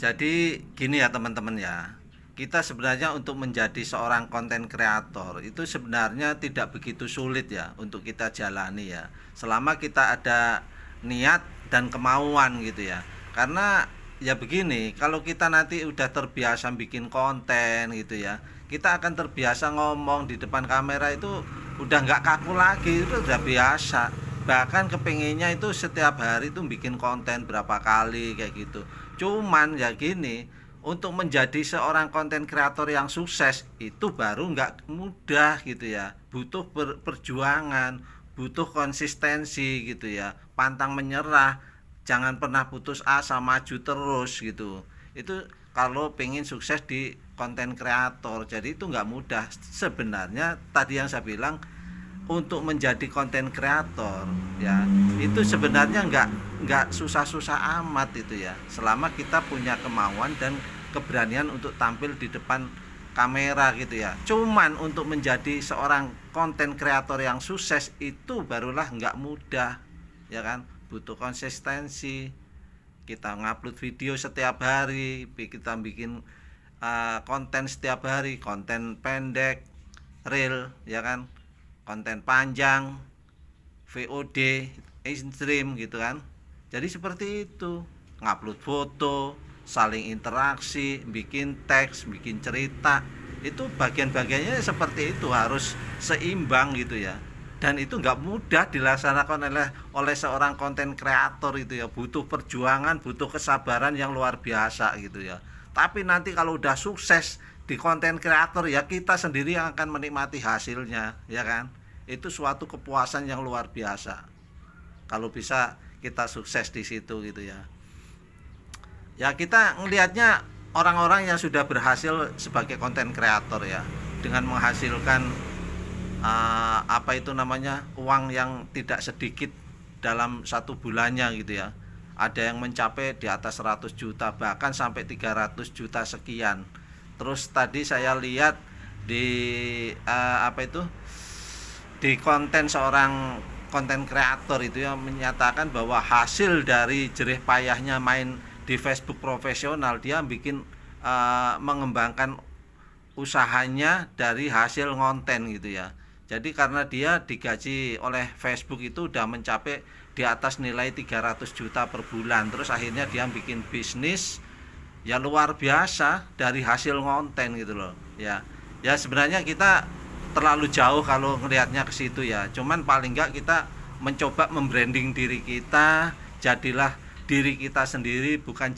Jadi gini ya teman-teman ya, kita sebenarnya untuk menjadi seorang konten kreator itu sebenarnya tidak begitu sulit ya untuk kita jalani ya, selama kita ada niat dan kemauan gitu ya. Karena ya begini, kalau kita nanti udah terbiasa bikin konten gitu ya, kita akan terbiasa ngomong di depan kamera itu udah nggak kaku lagi, itu udah biasa. Bahkan kepengennya itu setiap hari itu bikin konten berapa kali kayak gitu. Cuman ya gini, untuk menjadi seorang konten kreator yang sukses itu baru nggak mudah gitu ya, butuh perjuangan, butuh konsistensi gitu ya, pantang menyerah, jangan pernah putus asa, maju terus gitu. Itu kalau pengen sukses di konten kreator, jadi itu nggak mudah sebenarnya. Tadi yang saya bilang, untuk menjadi konten kreator ya itu sebenarnya nggak susah-susah amat itu ya, selama kita punya kemauan dan keberanian untuk tampil di depan kamera gitu ya. Cuman untuk menjadi seorang konten kreator yang sukses itu barulah nggak mudah ya kan, butuh konsistensi. Kita ngupload video setiap hari, kita bikin konten setiap hari, konten pendek, reel ya kan, konten panjang, VOD, stream gitu kan. Jadi seperti itu, ngupload foto, saling interaksi, bikin teks, bikin cerita, itu bagian-bagiannya seperti itu, harus seimbang gitu ya. Dan itu nggak mudah dilaksanakan oleh seorang konten kreator itu ya, butuh perjuangan, butuh kesabaran yang luar biasa gitu ya. Tapi nanti kalau udah sukses di konten kreator ya, kita sendiri yang akan menikmati hasilnya ya kan. Itu suatu kepuasan yang luar biasa kalau bisa kita sukses di situ gitu ya. Ya kita ngelihatnya orang-orang yang sudah berhasil sebagai konten kreator ya, dengan menghasilkan apa itu namanya, uang yang tidak sedikit dalam satu bulannya gitu ya. Ada yang mencapai di atas 100 juta, bahkan sampai 300 juta sekian. Terus tadi saya lihat di di konten seorang konten kreator itu yang menyatakan bahwa hasil dari jerih payahnya main di Facebook profesional, dia bikin mengembangkan usahanya dari hasil ngonten gitu ya. Jadi karena dia digaji oleh Facebook itu udah mencapai di atas nilai 300 juta per bulan, terus akhirnya dia bikin bisnis ya luar biasa dari hasil ngonten gitu loh ya. Ya sebenarnya kita terlalu jauh kalau ngelihatnya ke situ ya, cuman paling enggak kita mencoba membranding diri kita, jadilah diri kita sendiri, bukan